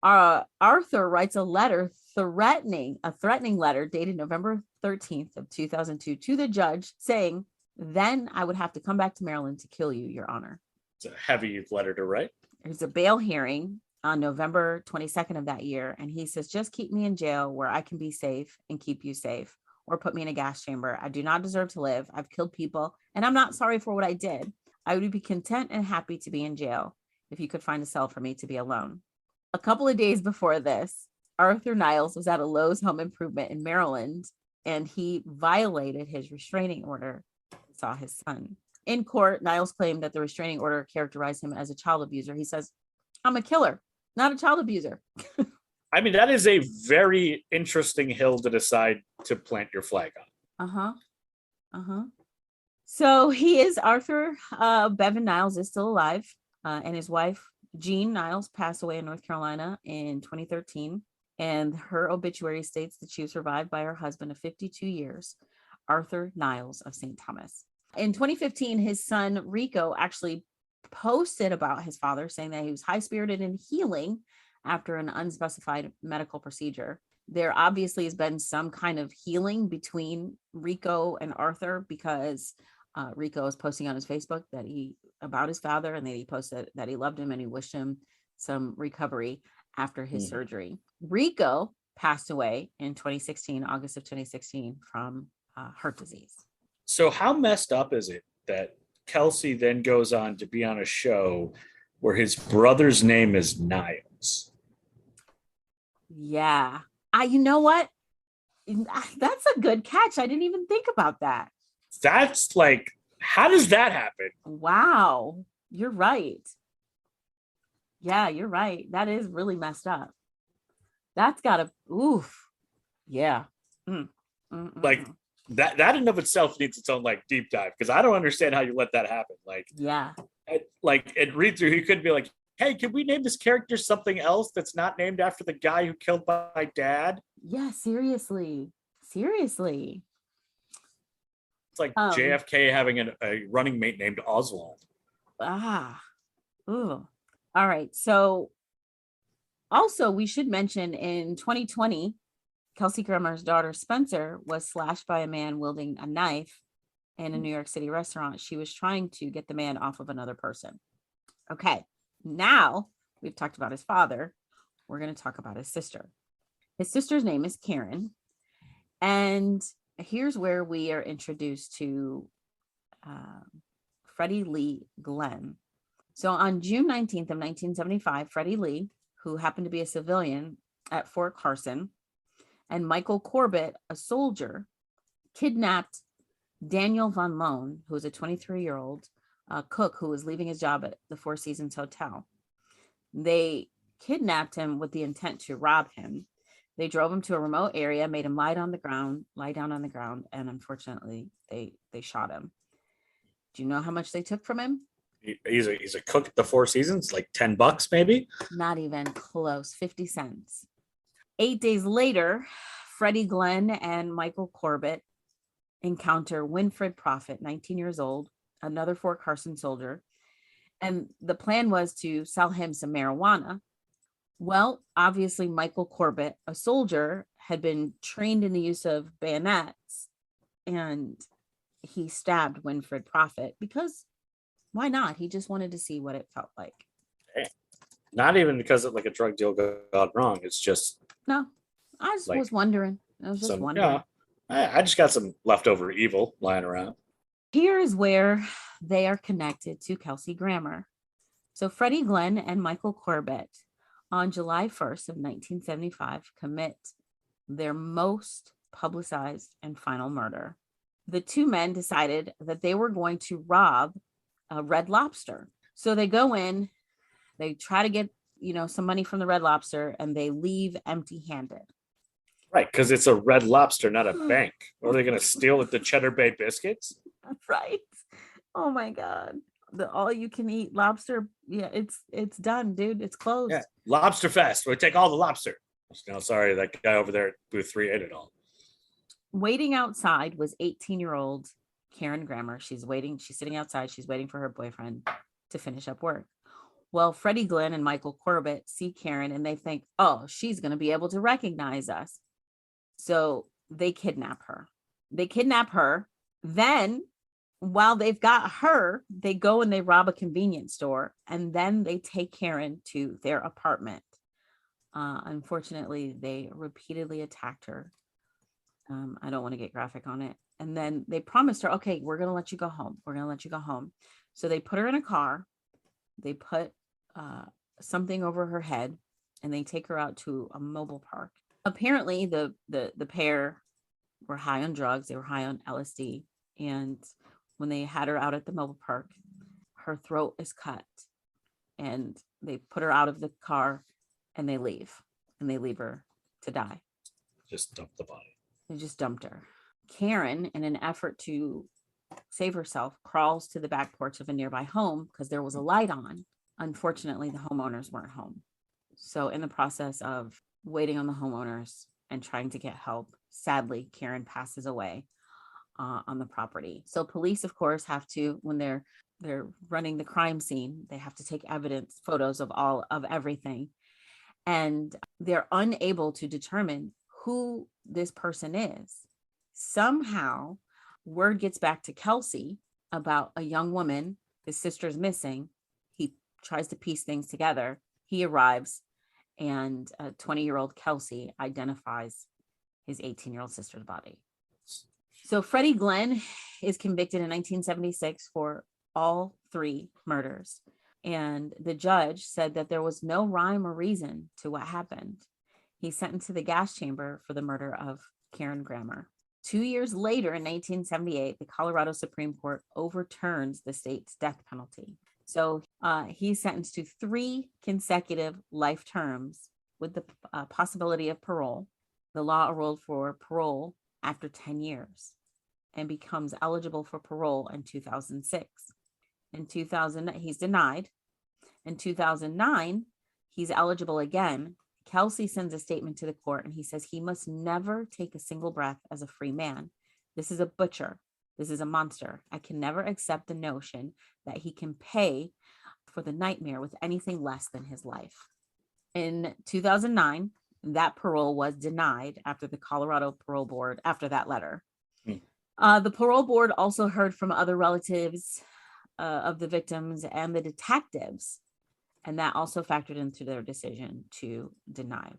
Arthur writes a threatening letter dated November 13th of 2002 to the judge saying, "Then I would have to come back to Maryland to kill you, Your Honor." It's a heavy letter to write. There's a bail hearing on November 22nd of that year, and he says, "Just keep me in jail where I can be safe and keep you safe, or put me in a gas chamber. I do not deserve to live. I've killed people, and I'm not sorry for what I did. I would be content and happy to be in jail if you could find a cell for me to be alone." A couple of days before this, Arthur Niles was at a Lowe's home improvement in Maryland, and he violated his restraining order and saw his son. In court, Niles claimed that the restraining order characterized him as a child abuser. He says, "I'm a killer, not a child abuser." I mean, that is a very interesting hill to decide to plant your flag on. So Arthur Bevan Niles is still alive, and his wife, Jean Niles, passed away in North Carolina in 2013, and her obituary states that she was survived by her husband of 52 years, Arthur Niles of St. Thomas. In 2015, his son Rico actually posted about his father, saying that he was high-spirited and healing after an unspecified medical procedure. There obviously has been some kind of healing between Rico and Arthur, because Rico is posting on his Facebook about his father, and then he posted that he loved him and he wished him some recovery after his surgery. Rico passed away in August of 2016 from heart disease. So how messed up is it that Kelsey then goes on to be on a show where his brother's name is Niles? Yeah. You know what? That's a good catch. I didn't even think about that. That's like, how does that happen? Wow. You're right. Yeah, you're right. That is really messed up. That's gotta, oof. Yeah. Mm. Like that in of itself needs its own like deep dive, because I don't understand how you let that happen. Yeah. It read through, he could be like, hey, can we name this character something else that's not named after the guy who killed my dad? Yeah, seriously. Seriously. It's like JFK having a running mate named Oswald. Ooh. All right. So also we should mention in 2020, Kelsey Grammar's daughter Spencer was slashed by a man wielding a knife in a New York City restaurant. She was trying to get the man off of another person. Okay. Now we've talked about his father. We're going to talk about his sister. His sister's name is Karen. And here's where we are introduced to Freddie Lee Glenn. So on June 19th of 1975, Freddie Lee, who happened to be a civilian at Fort Carson, and Michael Corbett, a soldier, kidnapped Daniel Von Loan, who was a 23-year-old cook who was leaving his job at the Four Seasons Hotel. They kidnapped him with the intent to rob him. They drove him to a remote area, made him lie down on the ground, and unfortunately, they shot him. Do you know how much they took from him? He's a cook at the Four Seasons, like $10 maybe. Not even close, 50 cents. 8 days later, Freddie Glenn and Michael Corbett encounter Winfred Prophet, 19 years old, another Fort Carson soldier. And the plan was to sell him some marijuana. Well, obviously, Michael Corbett, a soldier, had been trained in the use of bayonets, and he stabbed Winfred Prophet because why not? He just wanted to see what it felt like. Not even because of like a drug deal gone wrong. It's just no. I just was wondering. Yeah, I just got some leftover evil lying around. Here is where they are connected to Kelsey Grammar. So Freddie Glenn and Michael Corbett on July 1st of 1975 commit their most publicized and final murder. The two men decided that they were going to rob a Red Lobster. So they go in, they try to get, some money from the Red Lobster, and they leave empty-handed. Right, because it's a Red Lobster, not a bank. Or are they going to steal at the Cheddar Bay Biscuits? Right. Oh my God. The all-you-can-eat lobster. Yeah, it's done, dude. It's closed. Yeah, Lobster Fest. We take all the lobster. No, sorry, that guy over there at booth 3 ate it all. Waiting outside was 18-year-old Karen Grammar. She's sitting outside. She's waiting for her boyfriend to finish up work. Well, Freddie Glenn and Michael Corbett see Karen and they think, oh, she's going to be able to recognize us. So they kidnap her. Then while they've got her, they go and they rob a convenience store, and then they take Karen to their apartment. Unfortunately, they repeatedly attacked her. I don't want to get graphic on it. And then they promised her, okay, we're going to let you go home. So they put her in a car. They put something over her head, and they take her out to a mobile park. Apparently, the pair were high on drugs. They were high on LSD. And when they had her out at the mobile park, her throat is cut. And they put her out of the car, and they leave. And they leave her to die. Just dump the body. They just dumped her. Karen, in an effort to save herself, crawls to the back porch of a nearby home because there was a light on. Unfortunately, the homeowners weren't home. So in the process of waiting on the homeowners and trying to get help, sadly, Karen passes away on the property. So police, of course, have to, when they're running the crime scene, they have to take evidence, photos of everything. And they're unable to determine who this person is. Somehow, word gets back to Kelsey about a young woman. His sister's missing. He tries to piece things together. He arrives, and 20-year-old Kelsey identifies his 18-year-old sister's body. So Freddie Glenn is convicted in 1976 for all 3 murders. And the judge said that there was no rhyme or reason to what happened. He's sentenced to the gas chamber for the murder of Karen Grammar. 2 years later, in 1978, the Colorado Supreme Court overturns the state's death penalty. So he's sentenced to 3 consecutive life terms with the possibility of parole. The law ruled for parole after 10 years and becomes eligible for parole in 2006. In 2000, he's denied. In 2009, he's eligible again. Kelsey sends a statement to the court and he says he must never take a single breath as a free man. This is a butcher. This is a monster. I can never accept the notion that he can pay for the nightmare with anything less than his life. In 2009, that parole was denied after the Colorado Parole Board, after that letter. The parole board also heard from other relatives of the victims and the detectives, and that also factored into their decision to deny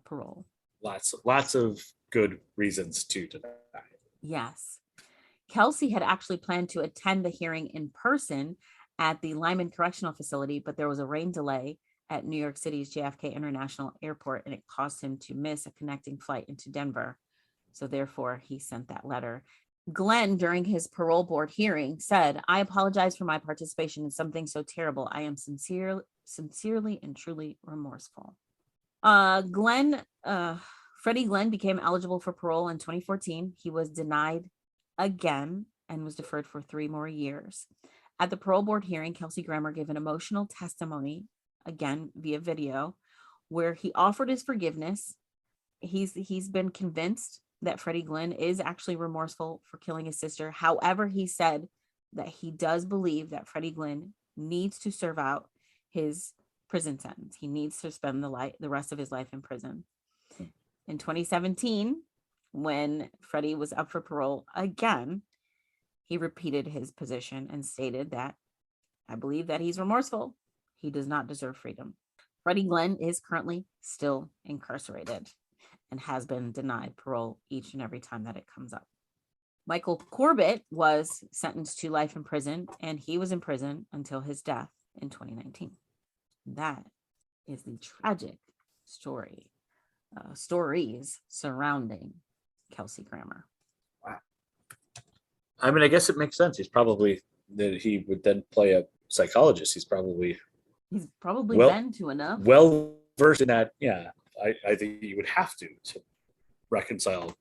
parole. Lots of good reasons to deny. Yes. Kelsey had actually planned to attend the hearing in person at the Lyman Correctional Facility, but there was a rain delay at New York City's JFK International Airport, and it caused him to miss a connecting flight into Denver. So therefore, he sent that letter. Glenn, during his parole board hearing, said, "I apologize for my participation in something so terrible. I am sincerely and truly remorseful." Freddie Glenn became eligible for parole in 2014. He was denied again and was deferred for 3 more years. At the parole board hearing, Kelsey Grammar gave an emotional testimony, again via video, where he offered his forgiveness. He's been convinced that Freddie Glenn is actually remorseful for killing his sister. However, he said that he does believe that Freddie Glenn needs to serve out his prison sentence. He needs to spend the rest of his life in prison. In 2017, when Freddie was up for parole again, he repeated his position and stated that, "I believe that he's remorseful. He does not deserve freedom." Freddie Glenn is currently still incarcerated and has been denied parole each and every time that it comes up. Michael Corbett was sentenced to life in prison, and he was in prison until his death in 2019. That is the tragic stories surrounding Kelsey Grammar. Wow. I mean, I guess it makes sense. He's probably that he would then play a psychologist. He's probably been to enough. Well versed in that. Yeah, I think you would have to reconcile.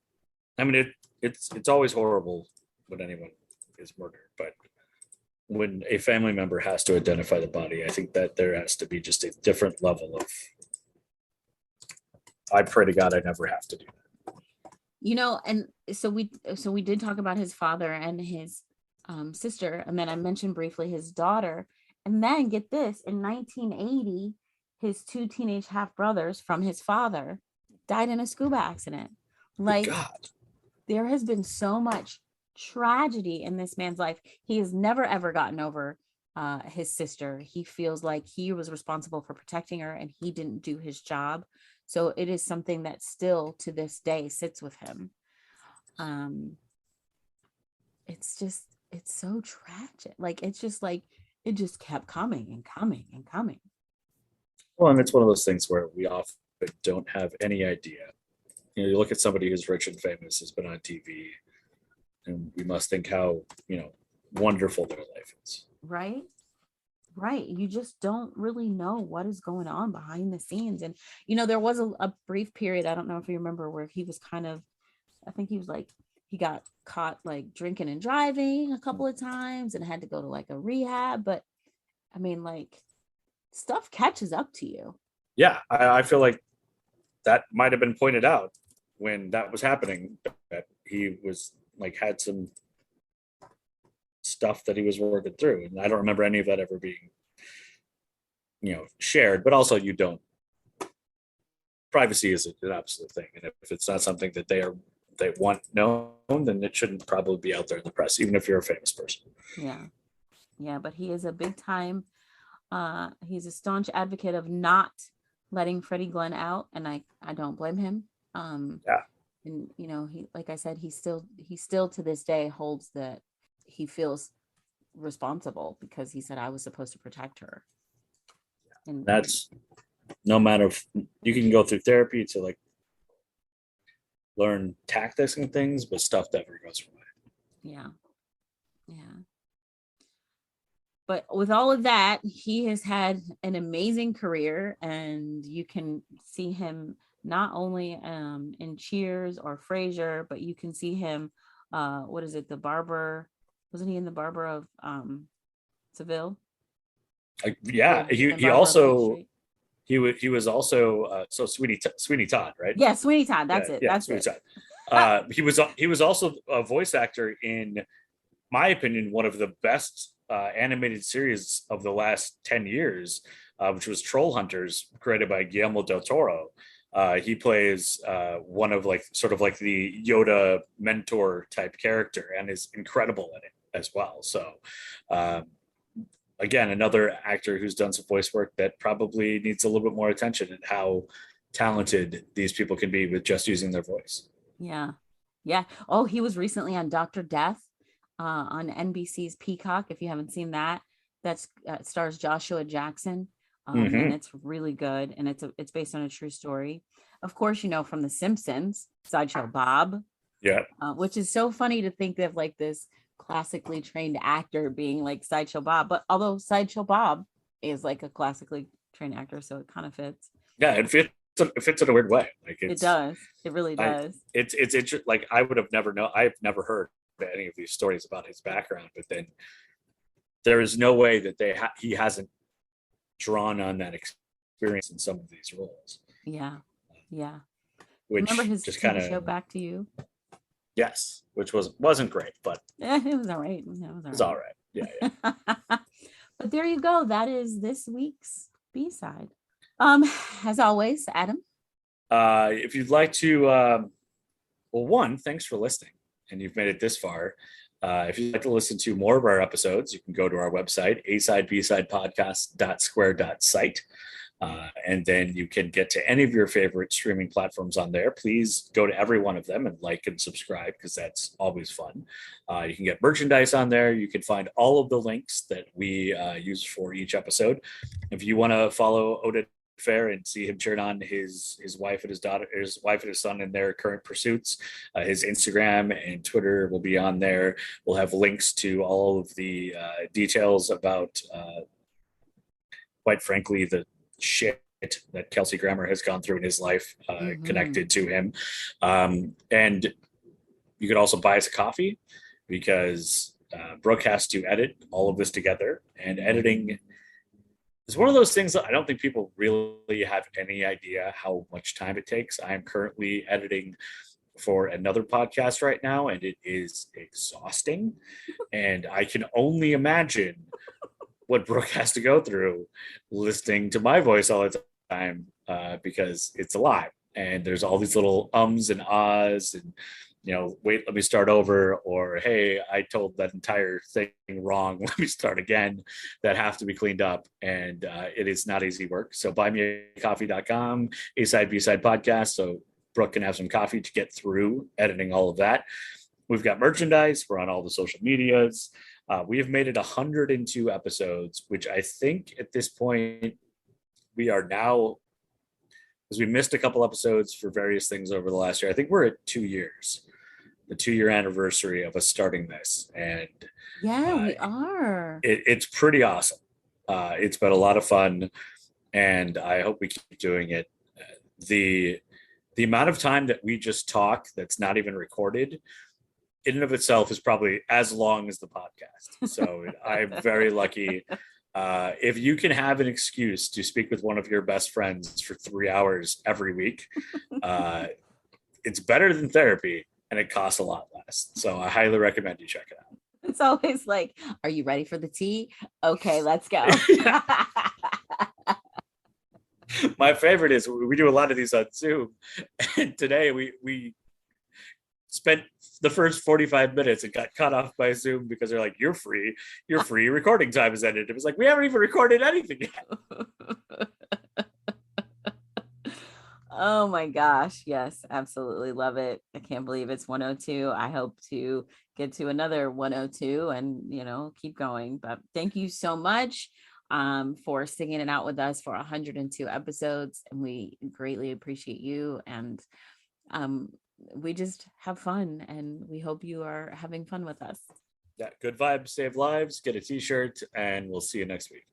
I mean, it's always horrible when anyone is murdered, but when a family member has to identify the body, I think that there has to be just a different level of, I pray to God I never have to do that. And so we did talk about his father and his sister, and then I mentioned briefly his daughter. And then get this, in 1980, his 2 teenage half brothers from his father died in a scuba accident. Like, God. There has been so much tragedy in this man's life. He has never, ever gotten over his sister. He feels like he was responsible for protecting her and he didn't do his job. So it is something that still to this day sits with him. It's so tragic. Like, it's just like, it just kept coming and coming and coming. Well, and it's one of those things where we often don't have any idea. You look at somebody who's rich and famous, has been on TV, and we must think how, wonderful their life is. Right. You just don't really know what is going on behind the scenes. And, there was a brief period, I don't know if you remember, where he was he got caught like drinking and driving a couple of times and had to go to like a rehab. But I mean, like, stuff catches up to you. Yeah, I feel like that might have been pointed out when that was happening, that he was like had some stuff that he was working through. And I don't remember any of that ever being, shared, but also privacy is an absolute thing. And if it's not something that they want known, then it shouldn't probably be out there in the press, even if you're a famous person. Yeah, but he is a big time. He's a staunch advocate of not letting Freddie Glenn out, and I don't blame him. Yeah. And he, like I said, he still to this day holds that he feels responsible because he said, "I was supposed to protect her." And that's no matter if you can go through therapy to like learn tactics and things, but stuff never goes away. Yeah. But with all of that, he has had an amazing career, and you can see him not only in Cheers or Frasier, but you can see him, what is it, The Barber? Wasn't he in The Barber of Seville? Yeah, he also he was also so Sweeney Todd, right? Yeah, Sweeney Todd. That's it. Yeah, that's Sweeney it. Todd. He was also a voice actor in my opinion, one of the best animated series of the last 10 years, which was Troll Hunters, created by Guillermo del Toro. He plays one of sort of like the Yoda mentor type character and is incredible in it as well. So again, another actor who's done some voice work that probably needs a little bit more attention at how talented these people can be with just using their voice. Yeah. Oh, he was recently on Dr. Death on NBC's Peacock. If you haven't seen that, that's stars Joshua Jackson, and it's really good, and it's based on a true story. Of course, from The Simpsons, Sideshow Bob. Yeah, which is so funny to think of like this classically trained actor being like Sideshow Bob, but although Sideshow Bob is like a classically trained actor, so it kind of fits. Yeah, it fits in a weird way. It does. It really does. It's interesting. Like I would have never known. I've never heard any of these stories about his background, but then there is no way that he hasn't drawn on that experience in some of these roles. Yeah. Which remember his just kind of show Back to You? Yes, which wasn't great, but it was all right. It was all right. Yeah. But there you go. That is this week's B-side. As always, Adam. If you'd like to, one, thanks for listening, and you've made it this far. If you'd like to listen to more of our episodes, you can go to our website, asidebsidepodcast.square.site. And then you can get to any of your favorite streaming platforms on there. Please go to every one of them and like and subscribe, because that's always fun. You can get merchandise on there. You can find all of the links that we use for each episode. If you want to follow Oded Fehr and see him cheering on his wife and his son in their current pursuits, his Instagram and Twitter will be on there. We'll have links to all of the details about, quite frankly, the shit that Kelsey Grammar has gone through in his life connected to him. And you could also buy us a coffee, because Brooke has to edit all of this together, and editing is one of those things that I don't think people really have any idea how much time it takes. I am currently editing for another podcast right now, and it is exhausting. And I can only imagine what Brooke has to go through listening to my voice all the time, because it's a lot. And there's all these little ums and ahs and, wait, let me start over, or, hey, I told that entire thing wrong, let me start again, that have to be cleaned up. And it is not easy work. So buymeacoffee.com, A Side B Side podcast, so Brooke can have some coffee to get through editing all of that. We've got merchandise. We're on all the social medias. We have made it 102 episodes, which I think at this point we are now, because we missed a couple episodes for various things over the last year. I think we're at 2 years, the 2-year anniversary of us starting this. And yeah, we are. It's pretty awesome. It's been a lot of fun, and I hope we keep doing it. The amount of time that we just talk that's not even recorded in and of itself is probably as long as the podcast. So I'm very lucky. If you can have an excuse to speak with one of your best friends for 3 hours every week, it's better than therapy, and it costs a lot less. So I highly recommend you check it out. It's always like, are you ready for the tea? Okay, let's go. My favorite is we do a lot of these on Zoom. And today we spent the first 45 minutes and got cut off by Zoom because they're like, you're free, recording time is ended. It was like, we haven't even recorded anything yet. Oh my gosh. Yes, absolutely love it. I can't believe it's 102. I hope to get to another 102 and, keep going. But thank you so much for singing it out with us for 102 episodes. And we greatly appreciate you. And we just have fun, and we hope you are having fun with us. Yeah, good vibes save lives. Get a t-shirt, and we'll see you next week.